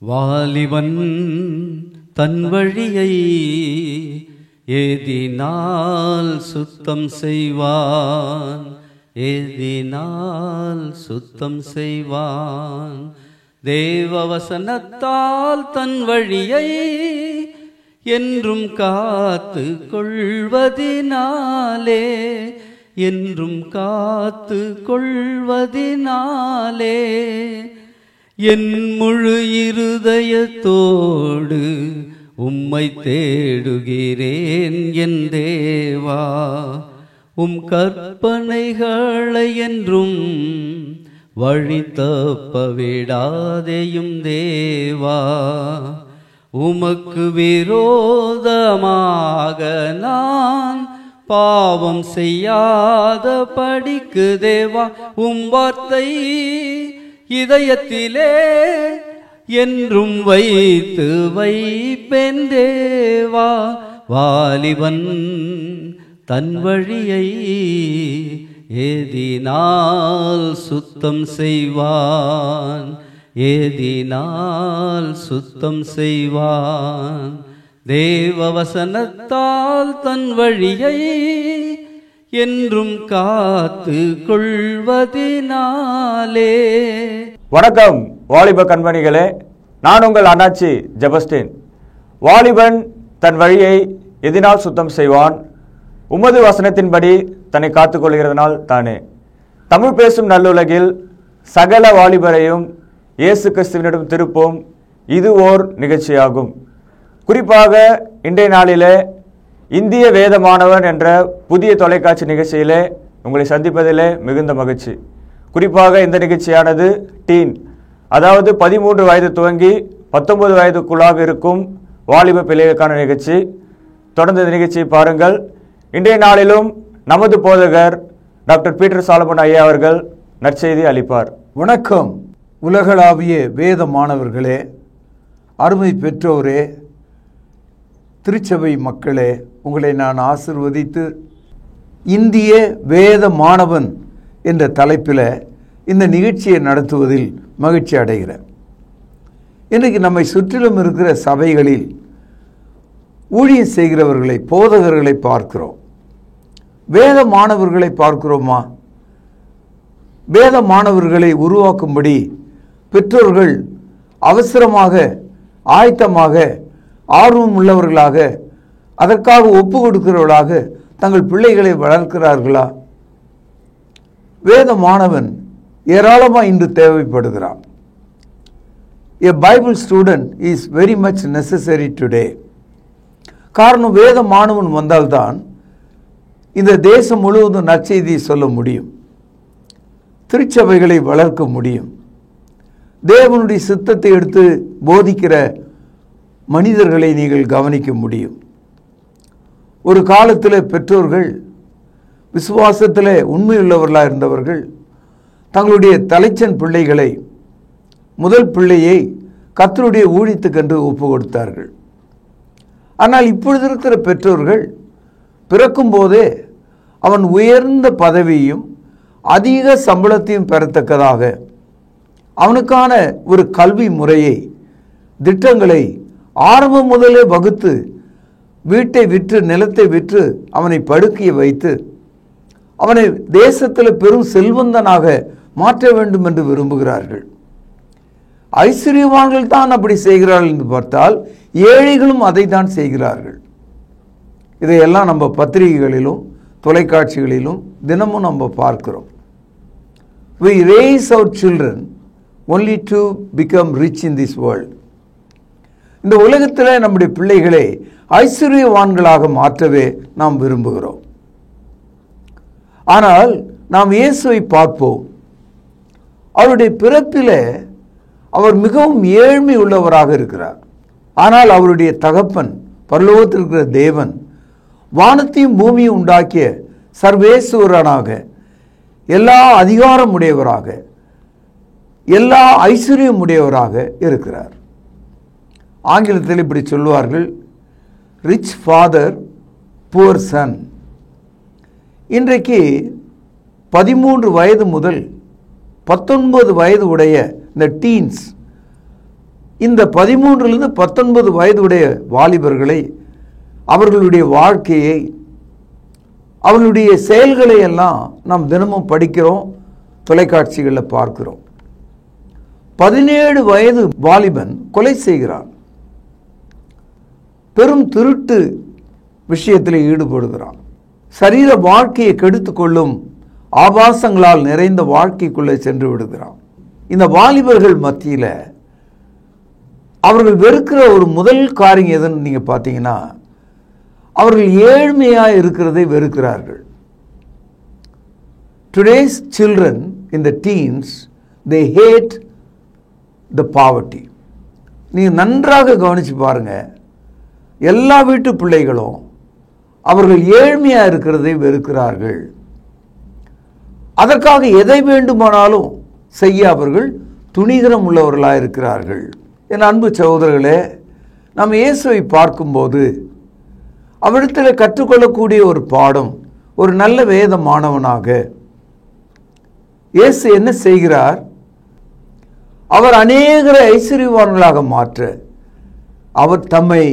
வாலிபன் தன் வழியை ஏதினால் சுத்தம் செய்வான், ஏதினால் சுத்தம் செய்வான். தேவவசனத்தால் தன் வழியை என்றும் காத்து கொள்வதினாலே, என்றும் காத்து கொள்வதினாலே என் முழு இருதயத்தோடு உம்மை தேடுகிறேன் என் தேவா. உம் கற்பனைகளை என்றும் வழி தப்ப விடாதேயும் தேவா. உமக்கு விரோதமாக நான் பாவம் செய்யாத படிக்கு தேவா. உம் வார்த்தை இதயத்திலே என்றும் வைத்து வைப்பேன் தேவா. வாலிபன் தன் வழியை ஏதினால் சுத்தம் செய்வான், ஏதினால் சுத்தம் செய்வான். தேவவசனத்தால் தன் வழியை என்றும் காத்து கொள்வதினாலே. வணக்கம் வாலிப கண்மணிகளே, நான் உங்கள் அண்ணாச்சி ஜெபஸ்டின். வாலிபன் தன் வழியை எதினால் சுத்தம் செய்வான், உமது வசனத்தின்படி தன்னை காத்து கொள்கிறதுனால் தானே. தமிழ் பேசும் நல்லுலகில் சகல வாலிபரையும் இயேசு கிறிஸ்துவினிடம் திருப்போம். இது ஓர் நிகழ்ச்சியாகும். குறிப்பாக இன்றைய நாளிலே இந்திய வேதமானவன் என்ற புதிய தொலைக்காட்சி நிகழ்ச்சியிலே உங்களை சந்திப்பதிலே மிகுந்த மகிழ்ச்சி. குறிப்பாக இந்த நிகழ்ச்சியானது டீன், அதாவது 13 வயது துவங்கி 19 வயதுக்குள்ளாக இருக்கும் வாலிப பிள்ளைகளுக்கான நிகழ்ச்சி. தொடர்ந்து இந்த நிகழ்ச்சியை பாருங்கள். இன்றைய நாளிலும் நமது போதகர் டாக்டர் பீட்டர் சாலமன் ஐயா அவர்கள் நற்செய்தி அளிப்பார். வணக்கம் உலகளாவிய வேத மாணவர்களே, அருமை பெற்றோரே, திருச்சபை மக்களே, உங்களை நான் ஆசிர்வதித்து இந்திய வேத மாணவன் என்ற தலைப்பில் இந்த நிகழ்ச்சியை நடத்துவதில் மகிழ்ச்சி அடைகிறேன். இன்றைக்கு நம்மை சுற்றிலும் இருக்கிற சபைகளில் ஊழியம் செய்கிறவர்களை, போதகர்களை பார்க்கிறோம். வேத மாணவர்களை பார்க்கிறோமா? வேத மாணவர்களை உருவாக்கும்படி பெற்றோர்கள் அவசரமாக, ஆயத்தமாக, ஆர்வம் உள்ளவர்களாக, அதற்காக ஒப்பு கொடுக்கிறவர்களாக தங்கள் பிள்ளைகளை வளர்க்கிறார்களா? வேத மாணவன் ஏராளமாக இன்று தேவைப்படுகிறான். A Bible student is very much necessary today. காரணம், வேத மாணவன் வந்தால்தான் இந்த தேசம் முழுவதும் நற்செய்தியை சொல்ல முடியும், திருச்சபைகளை வளர்க்க முடியும், தேவனுடைய சித்தத்தை எடுத்து போதிக்கிற மனிதர்களை நீங்கள் கவனிக்க முடியும். ஒரு காலத்தில் பெற்றோர்கள் விசுவாசத்தில் உண்மையுள்ளவர்களாக இருந்தவர்கள் தங்களுடைய தலைச்சன் பிள்ளைகளை, முதல் பிள்ளையை கர்த்தருடைய ஊழியத்துக்கென்று ஒப்பு கொடுத்தார்கள். ஆனால் இப்பொழுது இருக்கிற பெற்றோர்கள் பிறக்கும் போதே அவன் உயர்ந்த பதவியும் அதிக சம்பளத்தையும் பெறத்தக்கதாக அவனுக்கான ஒரு கல்வி முறையை, திட்டங்களை ஆரம்பம் முதலே வகுத்து வீட்டை விற்று, நிலத்தை விற்று அவனை படுக்கைய வைத்து அவனை தேசத்தில் பெரும் செல்வந்தனாக மாற்ற வேண்டும் என்று விரும்புகிறார்கள். ஐஸ்வர்யவான்கள் தான் அப்படி செய்கிறார்கள் என்று பார்த்தால் ஏழைகளும் அதை தான் செய்கிறார்கள். இதையெல்லாம் நம்ம பத்திரிகைகளிலும் தொலைக்காட்சிகளிலும் தினமும் நம்ம பார்க்கிறோம். We raise our children only to become rich in this world. இந்த உலகத்தில் நம்முடைய பிள்ளைகளை ஐஸ்வர்யவான்களாக மாற்றவே நாம் விரும்புகிறோம். ஆனால் நாம் இயேசுவை பார்ப்போம். அவருடைய பிறப்பிலே அவர் மிகவும் ஏழ்மை உள்ளவராக இருக்கிறார். ஆனால் அவருடைய தகப்பன், பரலோகத்தில் இருக்கிற தேவன், வானத்தையும் பூமியும் உண்டாக்கிய சர்வேஸ்வரனாக, எல்லா அதிகாரம் உடையவராக, எல்லா ஐஸ்வர்யம் உடையவராக இருக்கிறார். ஆங்கிலத்தில் இப்படி சொல்வார்கள், ரிச் ஃபாதர் புவர் சன். இன்றைக்கு 13 வயது முதல் 19 வயது உடைய இந்த டீன்ஸ் இந்த 13 19 வயதுடைய வாலிபர்களை, அவர்களுடைய வாழ்க்கையை, அவர்களுடைய செயல்களை எல்லாம் நாம் தினமும் படிக்கிறோம், தொலைக்காட்சிகளில் பார்க்கிறோம். 17 வயது வாலிபன் கொலை செய்கிறான், பெரும் திருட்டு விஷயத்தில் ஈடுபடுகிறான், சரீர வாழ்க்கையை கெடுத்து கொள்ளும் ஆபாசங்களால் நிறைந்த வாழ்க்கைக்குள்ளே சென்று விடுகிறான். இந்த வாலிபர்கள் மத்தியில் அவர்கள் வெறுக்கிற ஒரு முதல் காரியம் எதுன்னு நீங்கள் பார்த்தீங்கன்னா, அவர்கள் ஏழ்மையாக இருக்கிறதை வெறுக்கிறார்கள். Today's children in the teens, they hate the poverty. நீங்கள் நன்றாக கவனித்து பாருங்க, எல்லா வீட்டு பிள்ளைகளும் அவர்கள் ஏழ்மையாக இருக்கிறதை வெறுக்கிறார்கள். அதற்காக எதை வேண்டுமானாலும் செய்ய அவர்கள் துணிகரம் உள்ளவர்களாக இருக்கிறார்கள். என் அன்பு சகோதரர்களே, நாம் இயேசுவை பார்க்கும்போது அவரிடத்தில் கற்றுக்கொள்ளக்கூடிய ஒரு பாடம், ஒரு நல்ல வேத மாணவனாக இயேசு என்ன செய்கிறார்? அவர் அநேகரை ஐஸ்வர்யவான்களாக மாற்ற அவர் தம்மை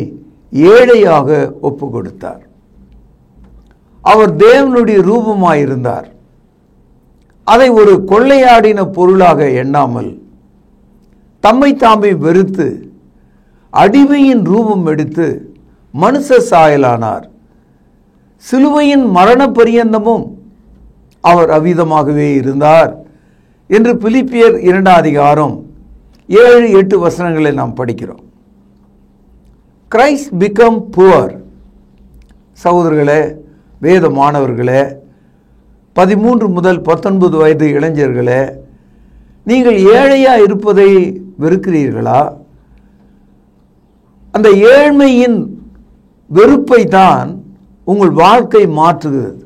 ஏழையாக ஒப்பு கொடுத்தார். அவர் தேவனுடைய ரூபமாயிருந்தார். அதை ஒரு கொள்ளையாடின பொருளாக எண்ணாமல் தம்மை தாமே வெறுத்து அடிமையின் ரூபம் எடுத்து மனுஷ சாயலானார். சிலுவையின் மரண பரியந்தமும் அவர் அவ்விதமாகவே இருந்தார் என்று பிலிப்பியர் 2 அதிகாரம் 7-8 வசனங்களை நாம் படிக்கிறோம். Christ become poor. சகோதரர்களே, வேத மாணவர்களே, 13 முதல் 19 வயது இளைஞர்களே, நீங்கள் ஏழையா இருப்பதை வெறுக்கிறீர்களா? அந்த ஏழ்மையின் வெறுப்பை தான் உங்கள் வாழ்க்கை மாற்றுகிறது.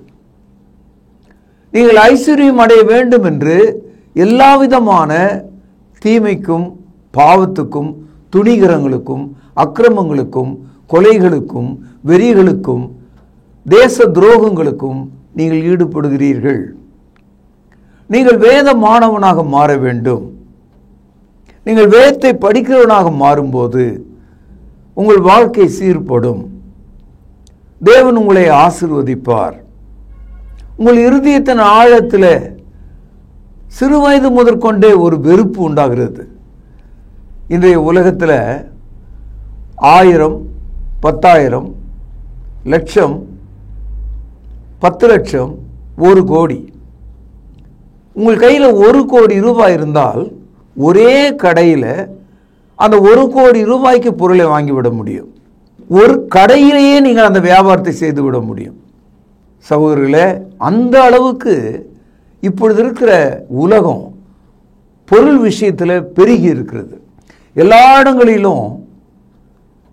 நீங்கள் ஐஸ்வர்யம் அடைய வேண்டும் என்று எல்லா விதமான தீமைக்கும், பாவத்துக்கும், துணிகரங்களுக்கும், அக்கிரமங்களுக்கும், கொலைகளுக்கும், வெறிகளுக்கும், தேச துரோகங்களுக்கும் நீங்கள் ஈடுபடுகிறீர்கள். நீங்கள் வேத மாணவனாக மாற வேண்டும். நீங்கள் வேதத்தை படிக்கிறவனாக மாறும்போது உங்கள் வாழ்க்கை சீர்படும். தேவன் உங்களை ஆசீர்வதிப்பார். உங்கள் இருதயத்தின் ஆழத்தில் சிறு வயது முதற்கொண்டே ஒரு வெறுப்பு உண்டாகிறது. இன்றைய உலகத்தில் 1000, 10,000, லட்சம், 10 லட்சம், 1 கோடி. உங்கள் கையில் 1 கோடி ரூபாய் இருந்தால் ஒரே கடையில் அந்த 1 கோடி ரூபாய்க்கு பொருளை வாங்கிவிட முடியும். ஒரு கடையிலேயே நீங்கள் அந்த வியாபாரத்தை செய்துவிட முடியும். சகோதரர்களே, அந்த அளவுக்கு இப்பொழுது இருக்கிற உலகம் பொருள் விஷயத்தில் பெருகி இருக்கிறது. எல்லா இடங்களிலும்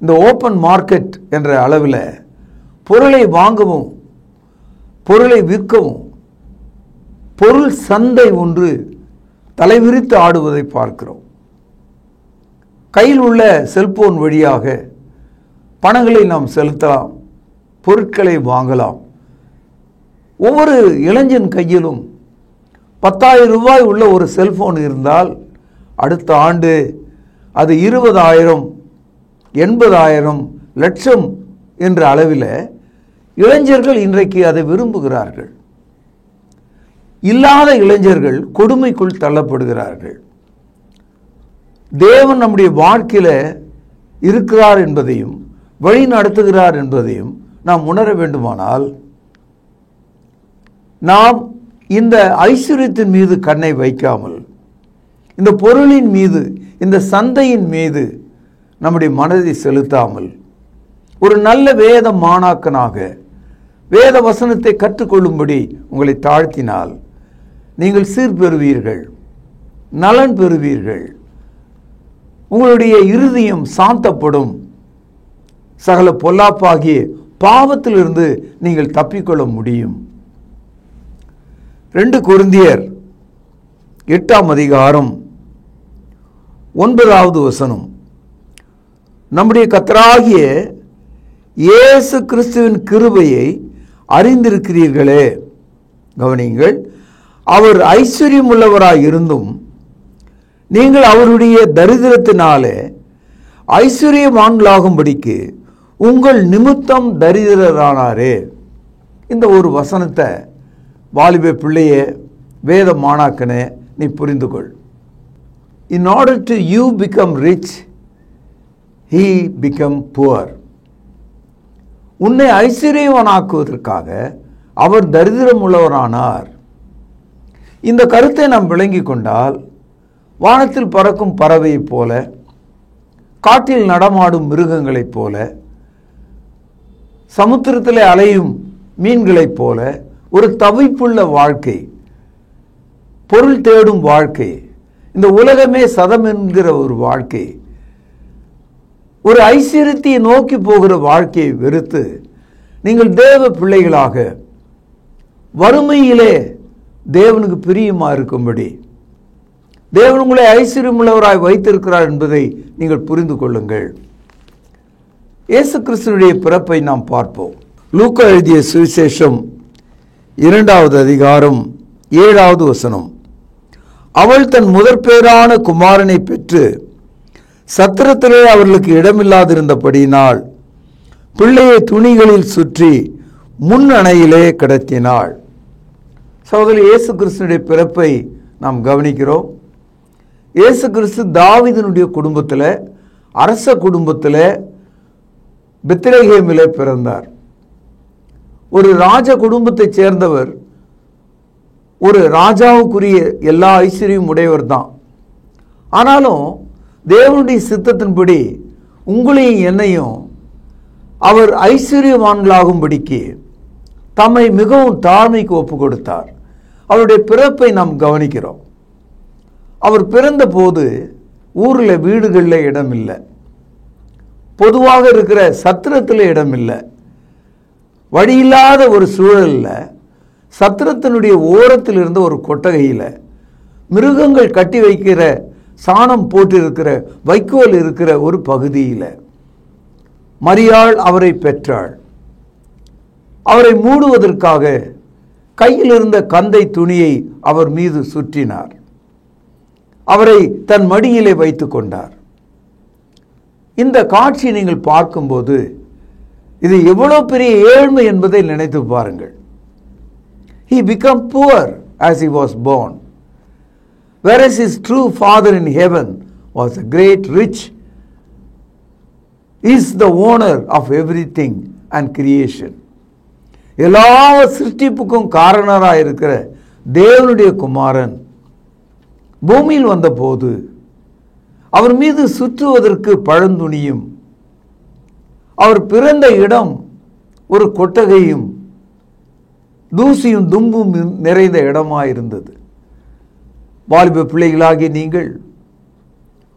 இந்த ஓப்பன் மார்க்கெட் என்ற அளவில் பொருளை வாங்கவும் பொருளை விற்கவும் பொருள் சந்தை ஒன்று தலைவிரித்து ஆடுவதை பார்க்கிறோம். கையில் உள்ள செல்போன் வழியாக பணங்களை நாம் செலுத்தலாம், பொருட்களை வாங்கலாம். ஒவ்வொரு இளைஞன் கையிலும் 10,000 ரூபாய் உள்ள ஒரு செல்போன் இருந்தால் அடுத்த ஆண்டு அது 20,000, 80,000, லட்சம் என்ற அளவில் இளைஞர்கள் இன்றைக்கு அதை விரும்புகிறார்கள். இல்லாத இளைஞர்கள் கொடுமைக்குள் தள்ளப்படுகிறார்கள். தேவன் நம்முடைய வாழ்க்கையில் இருக்கிறார் என்பதையும் வழி நடத்துகிறார் என்பதையும் நாம் உணர வேண்டுமானால் நாம் இந்த ஐஸ்வர்யத்தின் மீது கண்ணை வைக்காமல், இந்த பொருளின் மீது, இந்த சந்தையின் மீது நம்முடைய மனதை செலுத்தாமல் ஒரு நல்ல வேத மாணாக்கனாக வேத வசனத்தை கற்றுக்கொள்ளும்படி உங்களை தாழ்த்தினால் நீங்கள் சீர்பெறுவீர்கள், நலன் பெறுவீர்கள். உங்களுடைய இருதயம் சாந்தப்படும். சகல பொல்லாப்பாகிய பாவத்திலிருந்து நீங்கள் தப்பிக்கொள்ள முடியும். 2 கொரிந்தியர் 8 அதிகாரம் 9வது வசனம். நம்முடைய கர்த்தராகிய இயேசு கிறிஸ்துவின் கிருபையை அறிந்திருக்கிறீர்களே. கவனியுங்கள், அவர் ஐஸ்வர்யம் உள்ளவராய் இருந்தும் நீங்கள் அவருடைய தரித்திரத்தினாலே ஐஸ்வர்யவான்களாகும்படிக்கு உங்கள் நிமித்தம் தரித்திரரானாரே. இந்த ஒரு வசனத்தை வாலிப பிள்ளையே, வேத மாணாக்கனே, நீ புரிந்து கொள். In order to you become rich, he become poor. உன்னை ஐஸ்வர்யவானாக்குவதற்காக அவர் தரித்திரம் உள்ளவரானார். இந்த கருத்தை நாம் விளங்கிக் கொண்டால், வானத்தில் பறக்கும் பறவையைப் போல, காட்டில் நடமாடும் மிருகங்களைப் போல, சமுத்திரத்திலே அலையும் மீன்களைப் போல ஒரு தவிப்புள்ள வாழ்க்கை, பொருள் தேடும் வாழ்க்கை, இந்த உலகமே சதம் என்கிற ஒரு வாழ்க்கை, ஒரு ஐஸ்வர்யத்தை நோக்கி போகிற வாழ்க்கையை வெறுத்து நீங்கள் தேவ பிள்ளைகளாக வறுமையிலே தேவனுக்கு பிரியமா இருக்கும்படி தேவன் உங்களை ஐஸ்வர்யமுள்ளவராய் வைத்திருக்கிறார் என்பதை நீங்கள் புரிந்து கொள்ளுங்கள். இயேசு கிறிஸ்துவினுடைய பிறப்பை நாம் பார்ப்போம். லூக்கா எழுதிய சுவிசேஷம் 2வது அதிகாரம் 7வது வசனம். அவள் தன் முதற்பேரான குமாரனை பெற்று சத்திரத்திலே அவர்களுக்கு இடமில்லாதிருந்தபடியினால் பிள்ளையை துணிகளில் சுற்றி முன் அணையிலே கிடத்தினாள். சகோதரி, இயேசு கிறிஸ்துவினுடைய பிறப்பை நாம் கவனிக்கிறோம். இயேசு கிறிஸ்து தாவீதினுடைய குடும்பத்தில், அரச குடும்பத்தில் பெத்லகேமிலே பிறந்தார். ஒரு ராஜ குடும்பத்தைச் சேர்ந்தவர், ஒரு ராஜாவுக்குரிய எல்லா ஐஸ்வர்யம் உடையவர் தான். ஆனாலும் தேவனுடைய சித்தத்தின்படி உங்களையும் என்னையும் அவர் ஐஸ்வர்யவான்களாகும்படிக்கு தம்மை மிகவும் தாழ்மைக்கு ஒப்பு கொடுத்தார். அவருடைய பிறப்பை நாம் கவனிக்கிறோம். அவர் பிறந்த போது ஊரில் வீடுகளில் இடம் இல்லை, பொதுவாக இருக்கிற சத்திரத்தில் இடம் இல்லை. வழியில்லாத ஒரு சூழலில் சத்திரத்தினுடைய ஓரத்தில் இருந்த ஒரு கொட்டகையில் மிருகங்கள் கட்டி வைக்கிற சாணம் போட்டிருக்கிற வைக்கோல் இருக்கிற ஒரு பகுதியில் மரியாள் அவரை பெற்றாள். அவரை மூடுவதற்காக கையில் இருந்த கந்தை துணியை அவர் மீது சுற்றினார். அவரை தன் மடியிலே வைத்துக் கொண்டார். இந்த காட்சி நீங்கள் பார்க்கும்போது இது எவ்வளவு பெரிய ஏழ்மை என்பதை நினைத்து பாருங்கள். He became poor as he was born, whereas his true father in heaven was a great rich, is the owner of everything and creation. எல்லா சிருஷ்டிப்புக்கும் காரணராக இருக்கிற தேவனுடைய குமாரன் பூமியில் வந்தபோது அவர் மீது சுற்றுவதற்கு பழந்துணியும், அவர் பிறந்த இடம் ஒரு கொட்டகையும் தூசியும் தும்பும் நிறைந்த இடமாயிருந்தது. வாலிப பிள்ளைகளாகி நீங்கள்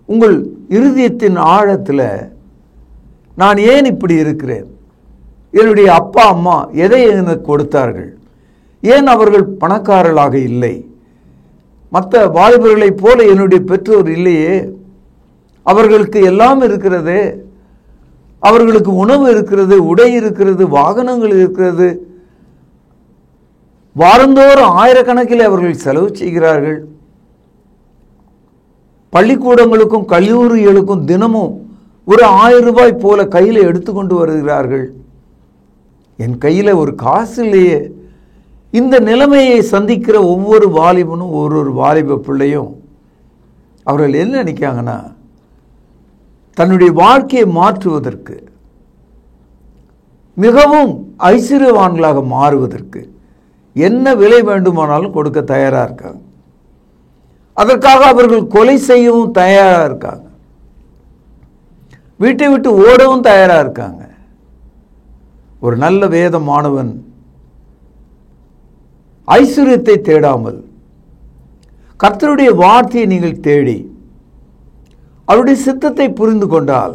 உங்கள் இருதயத்தின் ஆழத்தில், நான் ஏன் இப்படி இருக்கிறேன், என்னுடைய அப்பா அம்மா எதை எனக்கு கொடுத்தார்கள், ஏன் அவர்கள் பணக்காரர்களாக இல்லை, மற்ற வாலிபர்களைப் போல என்னுடைய பெற்றோர் இல்லையே, அவர்களுக்கு எல்லாம் இருக்கிறது, அவர்களுக்கு உணவு இருக்கிறது, உடை இருக்கிறது, வாகனங்கள் இருக்கிறது, வாரந்தோறும் ஆயிரக்கணக்கில் அவர்கள் செலவு செய்கிறார்கள், பள்ளிக்கூடங்களுக்கும் கல்லூரிகளுக்கும் தினமும் ஒரு 1000 ரூபாய் போல கையில் எடுத்துக்கொண்டு வருகிறார்கள். என் கையில் ஒரு காசு இல்லையே. இந்த நிலைமையை சந்திக்கிற ஒவ்வொரு வாலிபனும் ஒவ்வொரு வாலிப பிள்ளையும் அவர்கள் என்ன நினைக்காங்கன்னா, தன்னுடைய வாழ்க்கையை மாற்றுவதற்கு, மிகவும் ஐஸ்வர்யவான்களாக மாறுவதற்கு என்ன விலை வேண்டுமானாலும் கொடுக்க தயாராக இருக்காங்க. அதற்காக அவர்கள் கொலை செய்யவும் தயாராக இருக்காங்க, வீட்டை விட்டு ஓடவும் தயாராக இருக்காங்க. ஒரு நல்ல வேத மாணவன் ஐஸ்வர்யத்தை தேடாமல் கர்த்தருடைய வார்த்தையை நீங்கள் தேடி அவருடைய சித்தத்தை புரிந்து கொண்டால்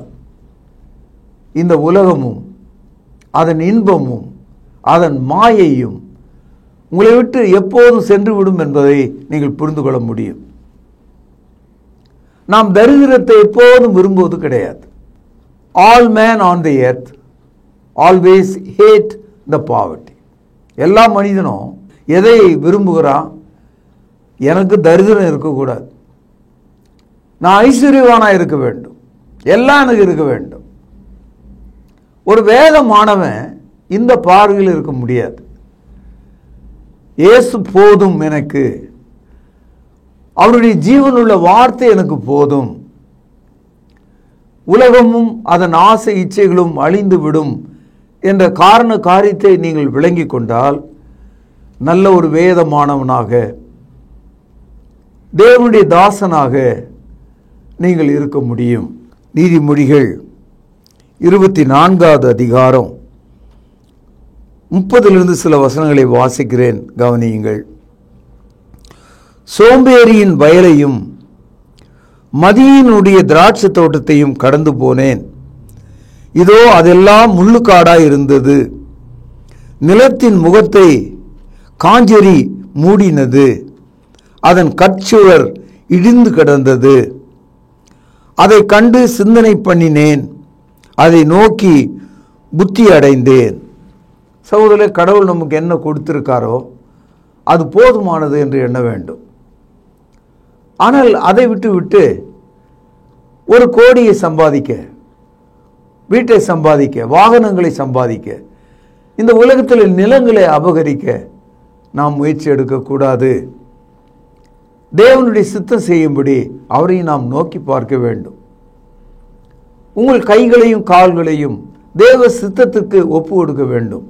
இந்த உலகமும் அதன் இன்பமும் அதன் மாயையும் உங்களை விட்டு எப்போதும் சென்று விடும் என்பதை நீங்கள் புரிந்து கொள்ள முடியும். நாம் தரித்திரத்தை எப்போதும் விரும்புவது கிடையாது. All men on the earth always hate the poverty. எல்லா மனிதனும் எதை விரும்புகிறான், எனக்கு தரித்திரம் இருக்கக்கூடாது, நான் ஐஸ்வர்யவானாக இருக்க வேண்டும், எல்லாம் எனக்கு இருக்க வேண்டும். ஒரு வேத மாணவன் இந்த பார்வையில் இருக்க முடியாது. இயேசு போதும் எனக்கு, அவருடைய ஜீவனுள்ள வார்த்தை எனக்கு போதும், உலகமும் அதன் ஆசை இச்சைகளும் அழிந்து விடும் என்ற காரண காரியத்தை நீங்கள் விளங்கிக் கொண்டால் நல்ல ஒரு வேதமானவனாக, தேவனுடைய தாசனாக நீங்கள் இருக்க முடியும். நீதிமொழிகள் 24வது அதிகாரம் 30 சில வசனங்களை வாசிக்கிறேன், கவனியுங்கள். சோம்பேறியின் வயலையும் மதியினுடைய திராட்சை தோட்டத்தையும் கடந்து போனேன். இதோ அதெல்லாம் முள்ளுக்காடாய் இருந்தது. நிலத்தின் முகத்தை காஞ்சரி மூடினது. அதன் கற்சுவர் இடிந்து கிடந்தது. அதை கண்டு சிந்தனை பண்ணினேன். அதை நோக்கி புத்தி அடைந்தேன். சகோதரர்களே, கடவுள் நமக்கு என்ன கொடுத்திருக்காரோ அது போதுமானது என்று எண்ண வேண்டும். ஆனால் அதை விட்டு ஒரு கோடியை சம்பாதிக்க, வீட்டை சம்பாதிக்க, வாகனங்களை சம்பாதிக்க, இந்த உலகத்தில் நிலங்களை அபகரிக்க நாம் முயற்சி எடுக்கக்கூடாது. தேவனுடைய சித்தம் செய்யும்படி அவரையும் நாம் நோக்கி பார்க்க வேண்டும். உங்கள் கைகளையும் கால்களையும் தேவ சித்தத்துக்கு ஒப்பு கொடுக்க வேண்டும்.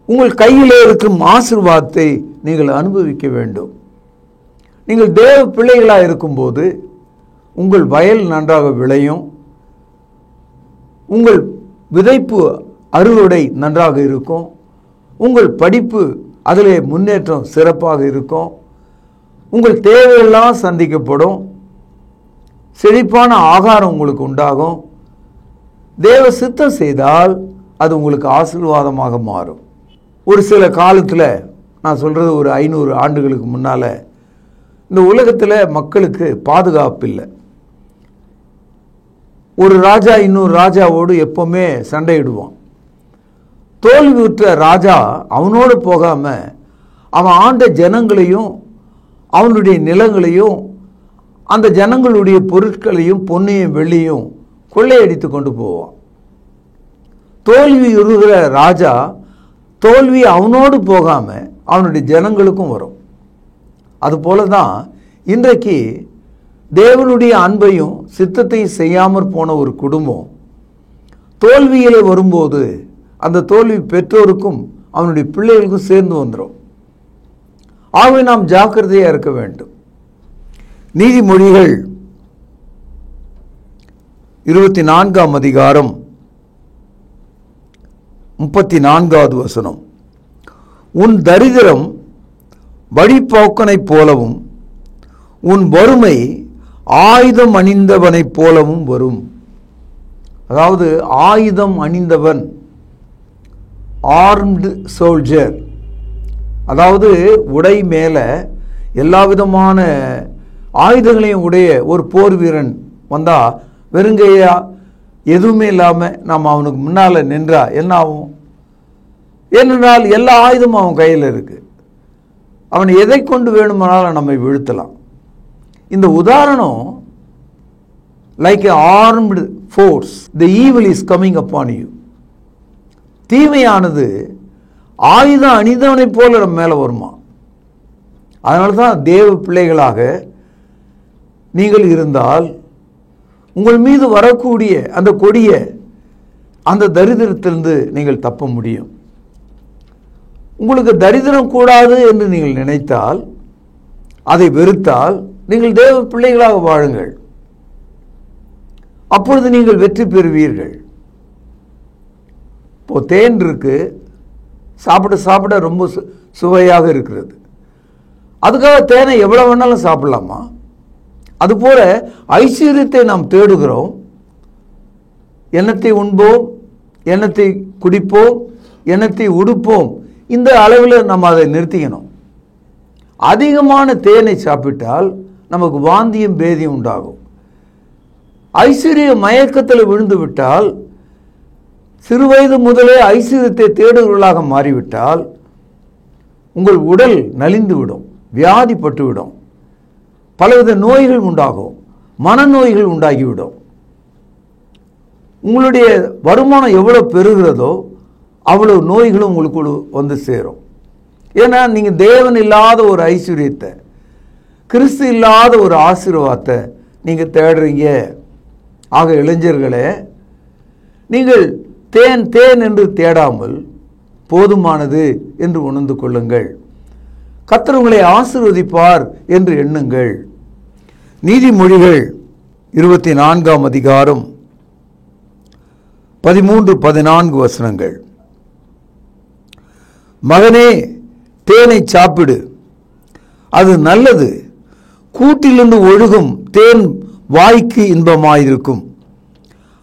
உங்கள் கையிலே இருக்கும் ஆசீர்வாதத்தை நீங்கள் அனுபவிக்க வேண்டும். நீங்கள் தேவ பிள்ளைகளாக இருக்கும்போது உங்கள் வயல் நன்றாக விளையும், உங்கள் விதைப்பு அறுவடை நன்றாக இருக்கும், உங்கள் படிப்பு அதிலே முன்னேற்றம் சிறப்பாக இருக்கும், உங்கள் தேவையெல்லாம் சந்திக்கப்படும், செழிப்பான ஆகாரம் உங்களுக்கு உண்டாகும். தேவ சித்தம் செய்தால் அது உங்களுக்கு ஆசீர்வாதமாக மாறும். ஒரு சில காலத்தில், நான் சொல்கிறது ஒரு 500 ஆண்டுகளுக்கு முன்னால், இந்த உலகத்தில் மக்களுக்கு பாதுகாப்பு இல்லை. ஒரு ராஜா இன்னொரு ராஜாவோடு எப்பவுமே சண்டையிடுவான். தோல்வியுற்ற ராஜா அவனோடு போகாமல் அவன் ஆண்ட ஜனங்களையும் அவனுடைய நிலங்களையும் அந்த ஜனங்களுடைய பொருட்களையும் பொன்னையும் வெள்ளியும் கொள்ளையடித்து கொண்டு போவான். தோல்வியுறுகிற ராஜா தோல்வி அவனோடு போகாமல் அவனுடைய ஜனங்களுக்கும் வரும். அதுபோல தான் இன்றைக்கு தேவனுடைய அன்பையும் சித்தத்தையும் செய்யாமற் போன ஒரு குடும்பம் தோல்வியிலே வரும்போது அந்த தோல்வி பெற்றோருக்கும் அவனுடைய பிள்ளைகளுக்கும் சேர்ந்து வந்துடும். ஆகவே நாம் ஜாக்கிரதையாக இருக்க வேண்டும். நீதிமொழிகள் 24ஆம் அதிகாரம் 34வது வசனம். உன் தரித்திரம் வழிபோக்கனைப் போலவும் உன் வறுமை ஆயுதம் அணிந்தவனைப் போலவும் வரும். அதாவது ஆயுதம் அணிந்தவன், ஆர்ம்டு சோல்ஜர், அதாவது உடை மேலே எல்லா விதமான ஆயுதங்களையும் உடைய ஒரு போர் வீரன் வந்தால் வெறுங்கையா எதுவுமே இல்லாமல் நாம் அவனுக்கு முன்னால் நின்றா என்ன ஆகும்? ஏனென்றால் எல்லா ஆயுதமும் அவன் கையில் இருக்குது. அவன் எதை கொண்டு வேணுமானாலும் நம்மை வீழ்த்தலாம். இந்த உதாரணம் like a armed force, the evil is coming upon you. தீமையானது ஆயுதம் அணிந்தவனைப் போல நம்ம மேலே வருமா. அதனால தான் தேவ பிள்ளைகளாக நீங்கள் இருந்தால் உங்கள் மீது வரக்கூடிய அந்த கொடிய அந்த தரித்திரத்திலிருந்து நீங்கள் தப்ப முடியும். உங்களுக்கு தரித்திரம் கூடாது என்று நீங்கள் நினைத்தால், அதை வெறுத்தால், நீங்கள் தேவ பிள்ளைகளாக வாழுங்கள். அப்பொழுது நீங்கள் வெற்றி பெறுவீர்கள். இப்போ தேன் இருக்கு, சாப்பிட சாப்பிட ரொம்ப சுவையாக இருக்கிறது. அதுக்காக தேனை எவ்வளோ வேணாலும் சாப்பிடலாமா? அதுபோல ஐஸ்வர்யத்தை நாம் தேடுகிறோம். எண்ணத்தை உண்போம், எண்ணத்தை குடிப்போம், எண்ணத்தை உடுப்போம். இந்த அளவில் நம்ம அதை நிறுத்திக்கணும். அதிகமான தேனை சாப்பிட்டால் நமக்கு வாந்தியும் பேதியும் உண்டாகும். ஐஸ்வர்ய மயக்கத்தில் விழுந்து விட்டால், சிறுவயது முதலே ஐஸ்வர்யத்தை தேடுகிறவர்களாக மாறிவிட்டால் உங்கள் உடல் நலிந்துவிடும், வியாதிப்பட்டுவிடும், பலவித நோய்கள் உண்டாகும், மனநோய்கள் உண்டாகிவிடும். உங்களுடைய வருமானம் எவ்வளோ பெருகிறதோ அவ்வளோ நோய்களும் உங்களுக்கு வந்து சேரும். ஏன்னா நீங்கள் தேவன் இல்லாத ஒரு ஐஸ்வர்யத்தை, கிறிஸ்து இல்லாத ஒரு ஆசீர்வாதத்தை நீங்கள் தேடுறீங்க. ஆக இளைஞர்களே, நீங்கள் தேன் தேன் என்று தேடாமல் போதுமானது என்று உணர்ந்து கொள்ளுங்கள். கர்த்தர் உங்களை ஆசீர்வதிப்பார் என்று எண்ணுங்கள். நீதிமொழிகள் 24ஆம் அதிகாரம் 13-14 வசனங்கள். மகனே, தேனை சாப்பிடு, அது நல்லது. கூட்டிலிருந்து ஒழுகும் தேன் வாய்க்கு இன்பமாயிருக்கும்.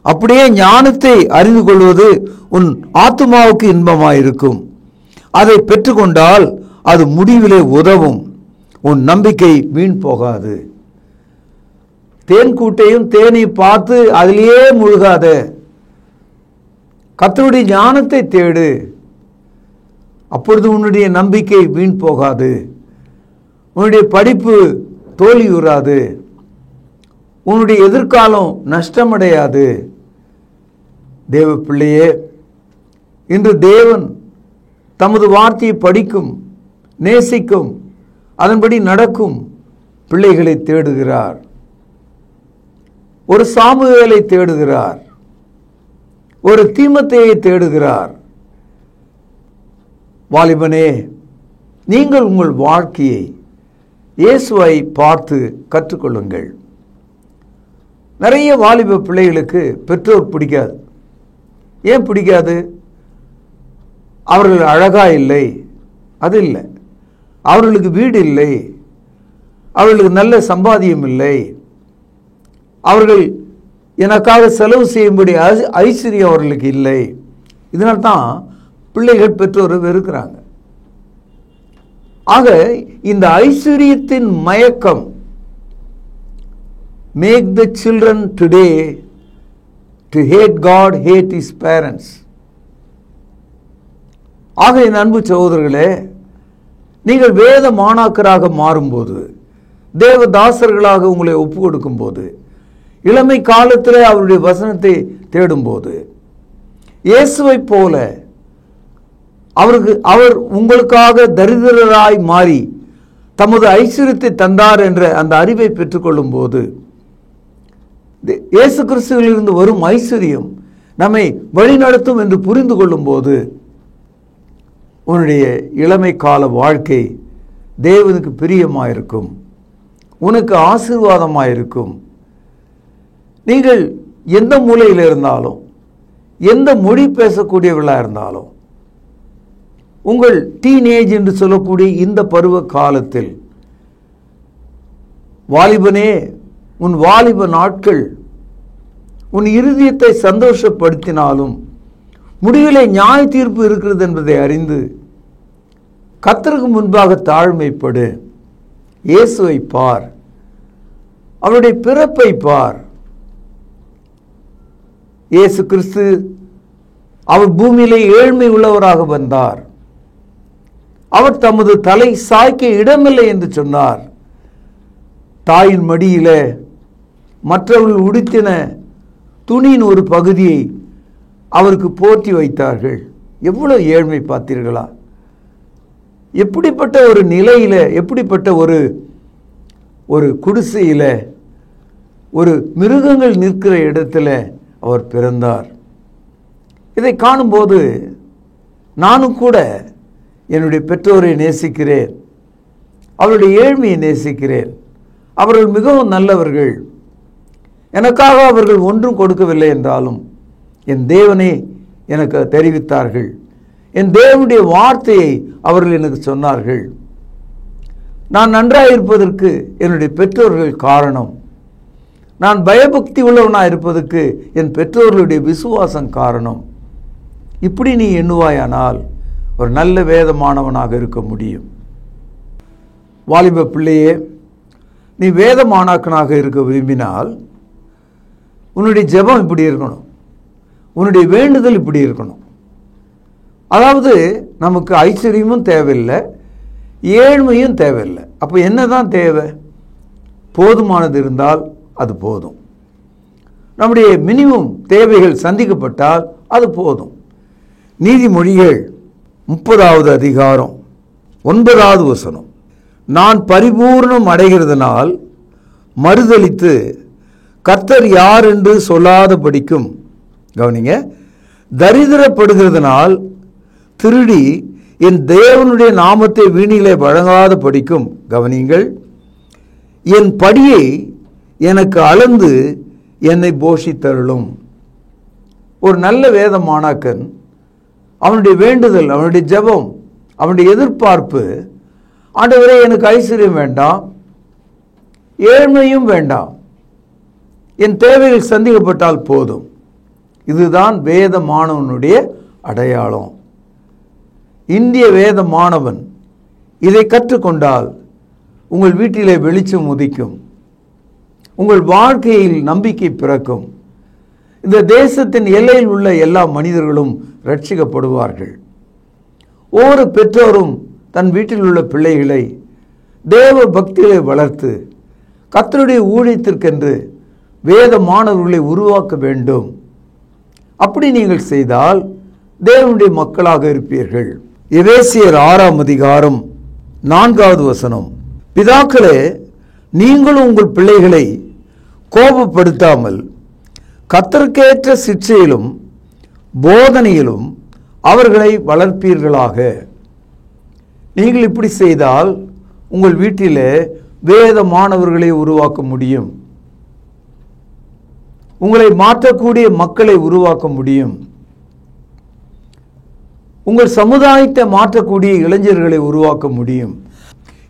அப்படியே ஞானத்தை அறிந்து கொள்வது உன் ஆத்துமாவுக்கு இன்பமாயிருக்கும். அதை பெற்றுக்கொண்டால் அது முடிவிலே உதவும். உன் நம்பிக்கை வீண் போகாது. தேன் கூட்டையும் தேனை பார்த்து அதிலேயே முழுகாத. கர்த்தருடைய ஞானத்தை தேடு. அப்பொழுது உன்னுடைய நம்பிக்கை வீண் போகாது. உன்னுடைய படிப்பு தோல்வியுறாது. உன்னுடைய எதிர்காலம் நஷ்டமடையாது. தேவ பிள்ளையே, இன்று தேவன் தமது வார்த்தையை படிக்கும், நேசிக்கும், அதன்படி நடக்கும் பிள்ளைகளை தேடுகிறார். ஒரு சாமுவேலை தேடுகிறார். ஒரு தீமோத்தேயை தேடுகிறார். வாலிபனே, நீங்கள் உங்கள் வாழ்க்கையை இயேசுவை பார்த்து கற்றுக்கொள்ளுங்கள். நிறைய வாலிப பிள்ளைகளுக்கு பெற்றோர் பிடிக்காது. ஏன் பிடிக்காது? அவர்கள் அழகா இல்லை, அது இல்லை. அவர்களுக்கு வீடு இல்லை, அவர்களுக்கு நல்ல சம்பாத்தியம் இல்லை, அவர்கள் எனக்காக செலவு செய்யும்படி ஐஸ்வர்யம் அவர்களுக்கு இல்லை. இதனால்தான் பிள்ளைகள் பெற்றோரை வெறுக்கிறாங்க. ஆக இந்த ஐஸ்வர்யத்தின் மயக்கம் make the children today to hate God, hate his parents. ஆக என் அன்பு சகோதரர்களே, நீங்கள் வேத மாணாக்கராக மாறும்போது, தேவதாசர்களாக உங்களை ஒப்பு கொடுக்கும் போது, இளமை காலத்திலே அவருடைய வசனத்தை தேடும்போது, இயேசுவை போல அவர் உங்களுக்காக தரித்திரராய் மாறி தமது ஐஸ்வர்யத்தை தந்தார் என்ற அந்த அறிவை பெற்றுக்கொள்ளும் போது, இயேசு கிறிஸ்துவிலிருந்து வரும் ஐஸ்வர்யம் நம்மை வழிநடத்தும் என்று புரிந்து கொள்ளும் போது, உன்னுடைய இளமை கால வாழ்க்கை தேவனுக்கு பிரியமாயிருக்கும், உனக்கு ஆசீர்வாதமாயிருக்கும். நீங்கள் எந்த மூலையில் இருந்தாலும், எந்த மொழி பேசக்கூடியவர்களாக இருந்தாலும், உங்கள் டீனேஜ் என்று சொல்லக்கூடிய இந்த பருவ காலத்தில், வாலிபனே, உன் வாலிப நாட்கள் உன் இருதயத்தை சந்தோஷப்படுத்தினாலும் முடிவிலே நியாய தீர்ப்பு இருக்கிறது என்பதை அறிந்து கர்த்தருக்கு முன்பாக தாழ்மைப்படு. இயேசுவை பார், அவருடைய பிறப்பை பார். இயேசு கிறிஸ்து அவர் பூமியிலே ஏழ்மை உள்ளவராக வந்தார். அவர் தமது தலை சாய்க்க இடமில்லை என்று சொன்னார். தாயின் மடியில மற்றவர்கள் உடுத்தின துணியின் ஒரு பகுதியை அவருக்கு போர்த்தி வைத்தார்கள். எவ்வளவு ஏழ்மை பார்த்தீர்களா? எப்படிப்பட்ட ஒரு நிலையில, எப்படிப்பட்ட ஒரு குடிசையில, ஒரு மிருகங்கள் நிற்கிற இடத்துல அவர் பிறந்தார். இதை காணும்போது நானும் கூட என்னுடைய பெற்றோரை நேசிக்கிறேன், அவருடைய ஏழ்மையை நேசிக்கிறேன். அவர்கள் மிகவும் நல்லவர்கள். எனக்காக அவர்கள் ஒன்றும் கொடுக்கவில்லை என்றாலும் என் தேவனே எனக்கு தெரிவித்தார்கள். என் தேவனுடைய வார்த்தையை அவர்கள் எனக்கு சொன்னார்கள். நான் நன்றாக இருப்பதற்கு என்னுடைய பெற்றோர்கள் காரணம். நான் பயபக்தி உள்ளவனாக இருப்பதற்கு என் பெற்றோர்களுடைய விசுவாசம் காரணம். இப்படி நீ எண்ணுவாயானால் ஒரு நல்ல வேதமானவனாக இருக்க முடியும். வாலிப பிள்ளையே, நீ வேதமானாக்கனாக இருக்க விரும்பினால் உன்னுடைய ஜெபம் இப்படி இருக்கணும், உன்னுடைய வேண்டுதல் இப்படி இருக்கணும். அதாவது நமக்கு ஐஸ்வர்யமும் தேவையில்லை, ஏழ்மையும் தேவையில்லை. அப்போ என்னதான் தேவை? போதுமானது இருந்தால் அது போதும். நம்முடைய மினிமம் தேவைகள் சந்திக்கப்பட்டால் அது போதும். நீதிமொழிகள் 30வது அதிகாரம் 9வது வசனம், நான் பரிபூர்ணம் அடைகிறதுனால் மறுதலித்து கர்த்தர் யார் என்று சொல்லாதபடிக்கும், கவனிங்க, தரித்திரப்படுகிறதுனால் திருடி என் தேவனுடைய நாமத்தை வீணிலே வழங்காத படிக்கும், கவனிங்கள், என் படியை எனக்கு அளந்து என்னை போஷித்தருளும். ஒரு நல்ல வேத மாணாக்கன் அவனுடைய வேண்டுதல், அவனுடைய ஜெபம், அவனுடைய எதிர்பார்ப்பு, ஆண்டவரே எனக்கு ஐஸ்வர்யம் வேண்டாம், ஏழ்மையும் வேண்டாம், என் தேவைகள் சந்திக்கப்பட்டால் போதும். இதுதான் வேத மாணவனுடைய அடையாளம். இந்திய வேத மாணவன் இதை கற்றுக்கொண்டால் உங்கள் வீட்டிலே வெளிச்சம் உதிக்கும், உங்கள் வாழ்க்கையில் நம்பிக்கை பிறக்கும். இந்த தேசத்தின் எல்லையில் உள்ள எல்லா மனிதர்களும் ரட்சிக்கப்படுவார்கள். ஒவ்வொரு பெற்றோரும் தன் வீட்டில் உள்ள பிள்ளைகளை தேவ பக்தியை வளர்த்து கர்த்தருடைய ஊழியத்திற்கென்று வேத மாணவர்களை உருவாக்க வேண்டும். அப்படி நீங்கள் செய்தால் தேவனுடைய மக்களாக இருப்பீர்கள். எபேசியர் 6ஆம் அதிகாரம் 4வது வசனம், பிதாக்களே, நீங்களும் உங்கள் பிள்ளைகளை கோபப்படுத்தாமல் கர்த்தருக்கேற்ற சிட்சையிலும் போதனையிலும் அவர்களை வளர்ப்பீர்களாக. நீங்கள் இப்படி செய்தால் உங்கள் வீட்டிலே வேத மாணவர்களை உருவாக்க முடியும், உங்களை மாற்றக்கூடிய மக்களை உருவாக்க முடியும், உங்கள் சமுதாயத்தை மாற்றக்கூடிய இளைஞர்களை உருவாக்க முடியும்.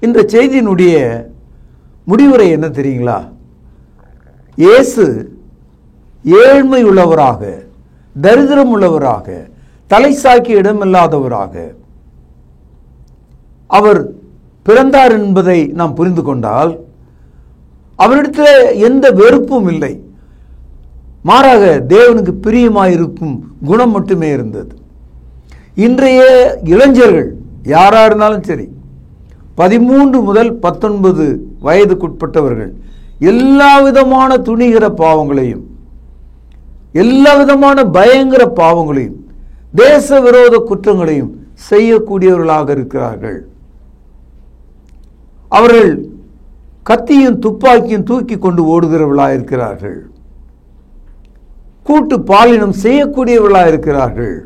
இந்த செய்தியினுடைய முடிவுரை என்ன தெரியுங்களா? இயேசு ஏழ்மை உள்ளவராக, தரித்திரம் உள்ளவராக, தலை சாய்க்க இடமில்லாதவராக அவர் பிறந்தார் என்பதை நாம் புரிந்து கொண்டால் அவரிடத்தில் எந்த வெறுப்பும் இல்லை, மாறாக தேவனுக்கு பிரியமாயிருக்கும் குணம் மட்டுமே இருந்தது. இன்றைய இளைஞர்கள் யாரா இருந்தாலும் சரி, 13 முதல் 19 வயதுக்குட்பட்டவர்கள் எல்லா விதமான துணிகிற பாவங்களையும், எல்லா விதமான பயங்கர பாவங்களையும், தேச விரோத குற்றங்களையும் செய்யக்கூடியவர்களாக இருக்கிறார்கள். அவர்கள் கத்தியும் துப்பாக்கியும் தூக்கி கொண்டு ஓடுகிறவர்களாக இருக்கிறார்கள். கூட்டு பாலினம் செய்யக்கூடியவர்களாக இருக்கிறார்கள்.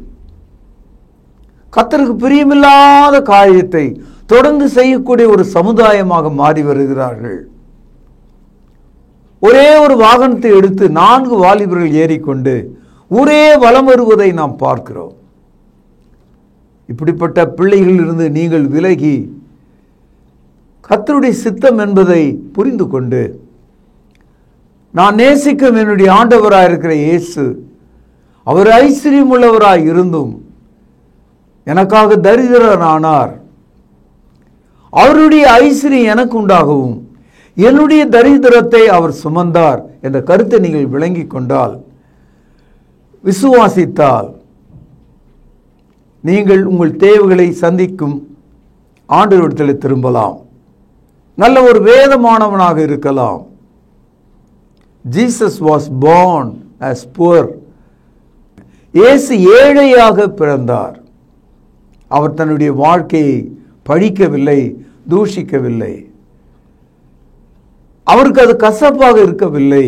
கர்த்தருக்கு பிரியமில்லாத காரியத்தை தொடர்ந்து செய்யக்கூடிய ஒரு சமுதாயமாக மாறி வருகிறார்கள். ஒரே ஒரு வாகனத்தை எடுத்து 4 வாலிபர்கள் ஏறிக்கொண்டு ஒரே வலம் வருவதை நாம் பார்க்கிறோம். இப்படிப்பட்ட பிள்ளைகளிலிருந்து நீங்கள் விலகி கர்த்தருடைய சித்தம் என்பதை புரிந்து கொண்டு, நான் நேசிக்கும் என்னுடைய ஆண்டவராக இருக்கிற இயேசு, அவர் ஐஸ்வர்யம் உள்ளவராய் இருந்தும் எனக்காக தரித்திரனானார், அவருடைய ஐஸ்வர்யம் எனக்கு உண்டாகவும் என்னுடைய தரித்திரத்தை அவர் சுமந்தார் என்ற கருத்தை நீங்கள் விளங்கிக் கொண்டால், விசுவாசித்தால், நீங்கள் உங்கள் தேவைகளை சந்திக்கும் ஆண்டவரிடத்தில் திரும்பலாம். நல்ல ஒரு வேதமானவனாக இருக்கலாம். Jesus was born as poor. இயேசு ஏழையாக பிறந்தார். அவர் தன்னுடைய வாழ்க்கையை பழிக்கவில்லை, தூஷிக்கவில்லை. அவருக்கு அது கசப்பாக இருக்கவில்லை.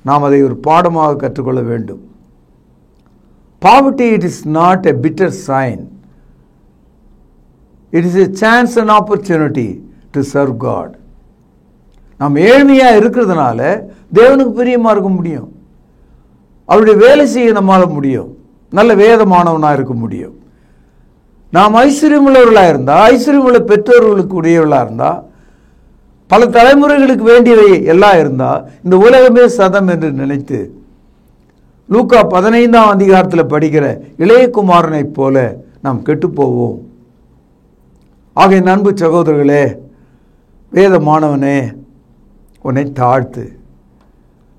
நாம் அதை ஒரு பாடமாக கற்றுக்கொள்ள வேண்டும். Poverty, it is not a bitter sign. It is a chance and opportunity to serve God. நாம் ஏழ்மையா இருக்கிறதுனால தேவனுக்கு பிரியமா இருக்க முடியும், அவருடைய வேலை செய்ய நம்மால முடியும், நல்ல வேதமானவனாக இருக்க முடியும். நாம் ஐஸ்வர்யம் உள்ளவர்களாக இருந்தால், ஐஸ்வர்யம் உள்ள பெற்றோர்களுக்கு உடையவர்களாக இருந்தால், பல தலைமுறைகளுக்கு வேண்டியவை எல்லாம் இருந்தால், இந்த உலகமே சதம் என்று நினைத்து லூக்கா 15ஆம் அதிகாரத்தில் படிக்கிற இளையகுமாரனை போல நாம் கெட்டுப்போவோம். ஆகிய அன்பு சகோதரர்களே, வேதமானவனே, உன்னை தாழ்த்து,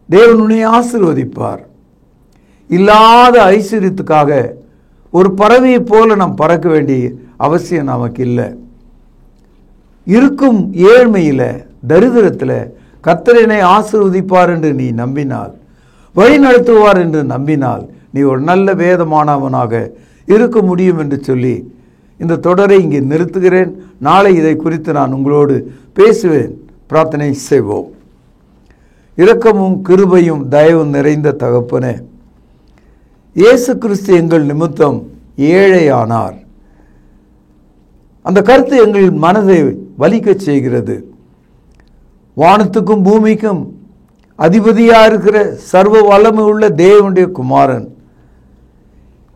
தேவன் உன்னை ஆசீர்வதிப்பார். இல்லாத ஐஸ்வர்யத்துக்காக ஒரு பறவையை போல நாம் பறக்க வேண்டிய அவசியம் நமக்கு இல்லை. இருக்கும் ஏழ்மையில், தரித்திரத்தில் கர்த்தர் என்னை ஆசீர்வதிப்பார் என்று நீ நம்பினால் வழி நடத்துவார் என்று நம்பினால் நீ ஒரு நல்ல வேதமானவனாக இருக்க முடியும் என்று சொல்லி இந்த தொடரை இங்கே நிறுத்துகிறேன். நாளை இதை குறித்து நான் உங்களோடு பேசுவேன். பிரார்த்தனை செய்வோம். இரக்கமும் கிருபையும் தயவும் நிறைந்த தகப்பனே, இயேசு கிறிஸ்து எங்கள் நிமித்தம் ஏழையானார். அந்த கருத்து எங்கள் மனதை வலிக்கச் செய்கிறது. வானத்துக்கும் பூமிக்கும் அதிபதியாக இருக்கிற சர்வ வல்லமை உள்ள தேவனுடைய குமாரன்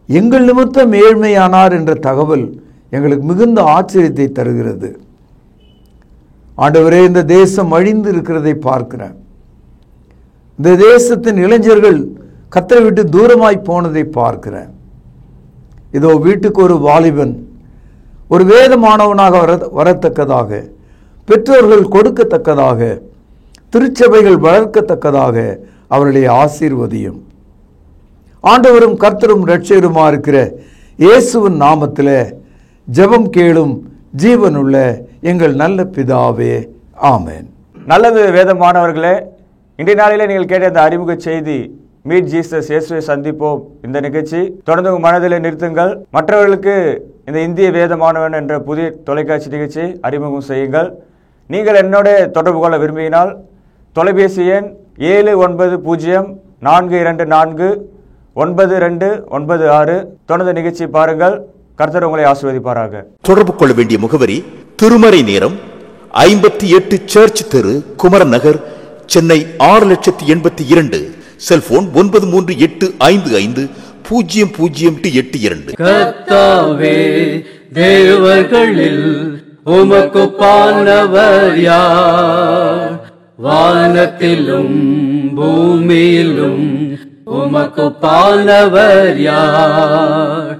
எங்கள் நிமித்தம் ஏழ்மையானார் என்ற தகவல் எங்களுக்கு மிகுந்த ஆச்சரியத்தை தருகிறது. ஆண்டவரே, இந்த தேசம் அழிந்து இருக்கிறதை பார்க்கிறேன். இந்த தேசத்தின் இளைஞர்கள் கர்த்தரை விட்டு தூரமாய் போனதை பார்க்கிறேன். இதோ வீட்டுக்கு ஒரு வாலிபன் ஒரு வேதமானவனாக வரத்தக்கதாக, பெற்றோர்கள் கொடுக்கத்தக்கதாக, திருச்சபைகள் வளர்க்கத்தக்கதாக அவர்களை ஆசீர்வதியும். ஆண்டவரும் கர்த்தரும் இரட்சகருமா இருக்கிற இயேசுவின் நாமத்தில் ஜெபம் கேளும் ஜீவனுள்ள எங்கள் நல்ல பிதாவே, ஆமென். நல்லது வேதமானவர்களே, இன்றைய நாளிலே நீங்கள் கேட்ட இந்த அறிமுக செய்தி மீட் ஜீசஸ், இயேசுவை சந்திப்போம், இந்த நிகழ்ச்சி தொடர்ந்து உங்கள் மனதிலே நிறுத்துங்கள். மற்றவர்களுக்கு இந்த இந்திய வேதமானவன் என்ற புதிய தொலைக்காட்சி நிகழ்ச்சி அறிமுகம் செய்யுங்கள். நீங்கள் என்னோட தொடர்பு கொள்ள விரும்பினால் தொலைபேசி எண் 7904249296. தொடர்ந்து நிகழ்ச்சி பாருங்கள். கர்த்தர் உங்களை ஆசீர்வதிப்பாராக. தொடர்பு கொள்ள வேண்டிய முகவரி: திருமறை நேரம், 58 சர்ச் தெரு, குமரன் நகர், சென்னை 6,82,000. செல்போன் 9385500882. கர்த்தாவே, தேவர்களில் உமக்குப்பானவர் யார்? வானத்திலும் பூமியிலும் உமக்குப்பானவர் யார்?